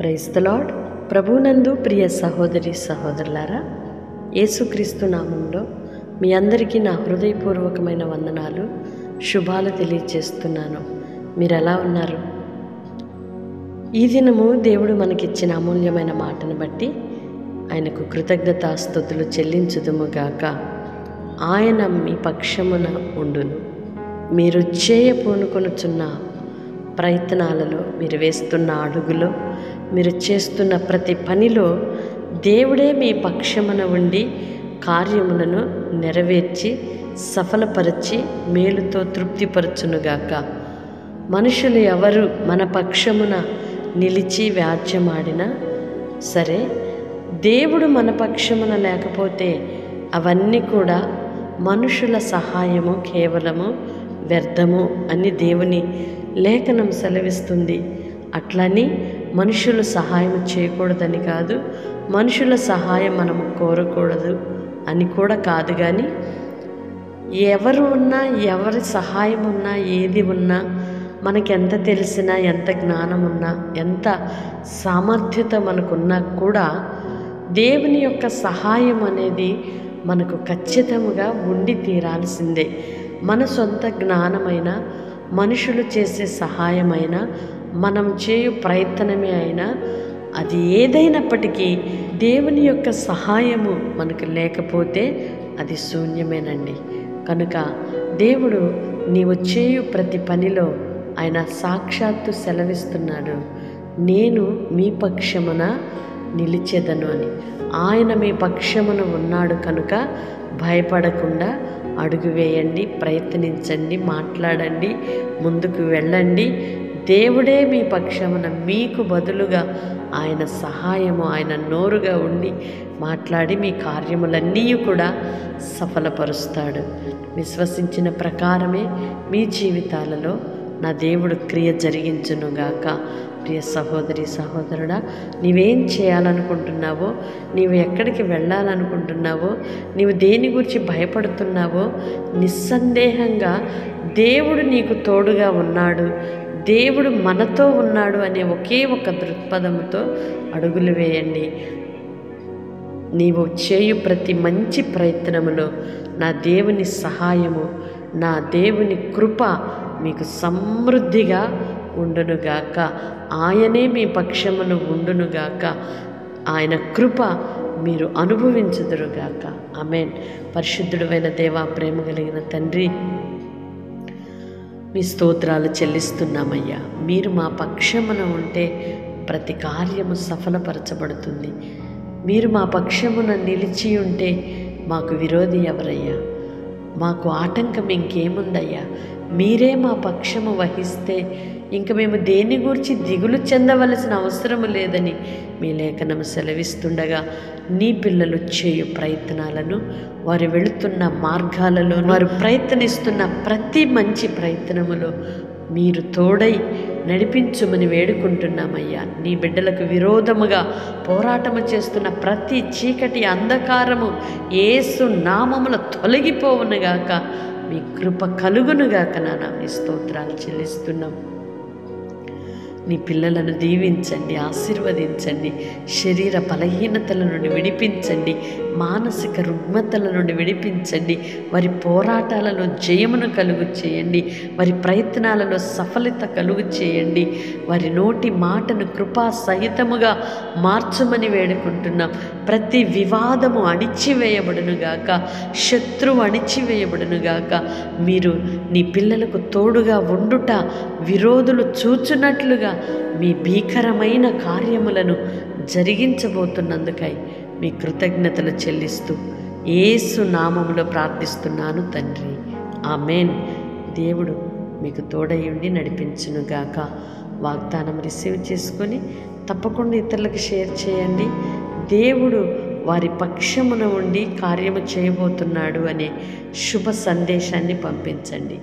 Praise the lord. ప్రభునందు ప్రియ సహోదరి సహోదరులారా, యేసుక్రీస్తు నామంలో మీ అందరికీ నా హృదయపూర్వకమైన వందనాలు, శుభాలు తెలియజేస్తున్నాను. మీరు ఎలా ఉన్నారు? ఈ దినము దేవుడు మనకిచ్చిన అమూల్యమైన మాటను బట్టి ఆయనకు కృతజ్ఞతాస్తుతులు చెల్లించుదుముగాక. ఆయన మీ పక్షమున ఉండును. మీరు చేయపూనుకొనుచున్న ప్రయత్నాలలో, మీరు వేస్తున్న అడుగులో, మీరు చేస్తున్న ప్రతి పనిలో దేవుడే మీ పక్షమున ఉండి కార్యములను నెరవేర్చి సఫలపరిచి మేలుతో తృప్తిపరచునుగాక. మనుషులు ఎవరు మన పక్షమున నిలిచి వ్యాజ్యమాడినా సరే, దేవుడు మన పక్షమున లేకపోతే అవన్నీ కూడా మనుషుల సహాయము కేవలము వ్యర్థము అని దేవుని లేఖనం సెలవిస్తుంది. అట్లని మనుషులు సహాయం చేయకూడదని కాదు, మనుషుల సహాయం మనము కోరకూడదు అని కూడా కాదు. కానీ ఎవరు ఉన్నా, ఎవరి సహాయం ఉన్నా, ఏది ఉన్నా, మనకి ఎంత తెలిసినా, ఎంత జ్ఞానం ఉన్నా, ఎంత సామర్థ్యత మనకున్నా కూడా దేవుని యొక్క సహాయం అనేది మనకు ఖచ్చితంగా ఉండి తీరాల్సిందే. మన సొంత జ్ఞానమైన, మనుషులు చేసే సహాయమైనా, మనం చేయు ప్రయత్నమే అయినా, అది ఏదైనప్పటికీ దేవుని యొక్క సహాయము మనకు లేకపోతే అది శూన్యమేనండి. కనుక దేవుడు నీవు చేయు ప్రతి పనిలో ఆయన సాక్షాత్తు సెలవిస్తున్నాడు, నేను మీ పక్షమున నిలిచెదను అని. ఆయన మీ పక్షమున ఉన్నాడు కనుక భయపడకుండా అడుగు వేయండి, ప్రయత్నించండి, మాట్లాడండి, ముందుకు వెళ్ళండి. దేవుడే మీ పక్షమున మీకు బదులుగా ఆయన సహాయము, ఆయన నోరుగా ఉండి మాట్లాడి మీ కార్యములన్నీ కూడా సఫలపరుస్తాడు. విశ్వసించిన ప్రకారమే మీ జీవితాలలో నా దేవుడు క్రియ జరిగించునుగాక. ప్రియ సహోదరి సహోదరుడా, నీవేం చేయాలనుకుంటున్నావో, నీవు ఎక్కడికి వెళ్ళాలనుకుంటున్నావో, నీవు దేని గురించి భయపడుతున్నావో, నిస్సందేహంగా దేవుడు నీకు తోడుగా ఉన్నాడు, దేవుడు మనతో ఉన్నాడు అనే ఒకే ఒక దృక్పథంతో అడుగులు వేయండి. నీవు చేయు ప్రతి మంచి ప్రయత్నములో నా దేవుని సహాయము, నా దేవుని కృప మీకు సమృద్ధిగా ఉండునుగాక. ఆయనే మీ పక్షమును ఉండునుగాక. ఆయన కృప మీరు అనుభవించుదురుగాక. ఆమేన్. పరిశుద్ధుడైన దేవా, ప్రేమ కలిగిన తండ్రి, మీ స్తోత్రాలు చెల్లిస్తున్నామయ్యా. మీరు మా పక్షమున ఉంటే ప్రతి కార్యము సఫలపరచబడుతుంది. మీరు మా పక్షమున నిలిచి ఉంటే మాకు విరోధి ఎవరయ్యా? మాకు ఆటంకం ఇంకేముందయ్యా? మీరే మా పక్షము వహిస్తే ఇంక మేము దేని గురించి దిగులు చెందవలసిన అవసరము లేదని మీ లేఖనం సెలవిస్తుండగా, నీ పిల్లలు చేయు ప్రయత్నాలను, వారు వెళుతున్న మార్గాలలో, వారు ప్రయత్నిస్తున్న ప్రతి మంచి ప్రయత్నములో మీరు తోడై నడిపించుమని వేడుకుంటున్నామయ్యా. నీ బిడ్డలకు విరోధముగా పోరాటము చేస్తున్న ప్రతి చీకటి అంధకారము యేసు నామమున తొలగిపోవునుగాక. మీ కృప కలుగునుగాక. నాన్న, మీ స్తోత్రాలు చెల్లిస్తున్నాం. నీ పిల్లలను దీవించండి, ఆశీర్వదించండి. శరీర బలహీనతల నుండి విడిపించండి, మానసిక రుగ్మతల నుండి విడిపించండి. వారి పోరాటాలలో జయమును కలుగు చేయండి, వారి ప్రయత్నాలలో సఫలత కలుగు చేయండి. వారి నోటి మాటను కృపా సహితముగా మార్చమని వేడుకుంటున్నాం. ప్రతి వివాదము అణిచివేయబడునుగాక, శత్రువు అణిచివేయబడునుగాక. మీరు నీ పిల్లలకు తోడుగా ఉండుట, విరోధులు చూచున్నట్లుగా మీ భీకరమైన కార్యములను జరిగించబోతున్నందుకై మీ కృతజ్ఞతలు చెల్లిస్తూ యేసు నామములో ప్రార్థిస్తున్నాను తండ్రి. ఆమేన్. దేవుడు మీకు తోడై ఉండి నడిపించునుగాక. వాగ్దానం రిసీవ్ చేసుకొని తప్పకుండా ఇతరులకు షేర్ చేయండి. దేవుడు వారి పక్షమున ఉండి కార్యము చేయబోతున్నాడు అనే శుభ సందేశాన్ని పంపించండి.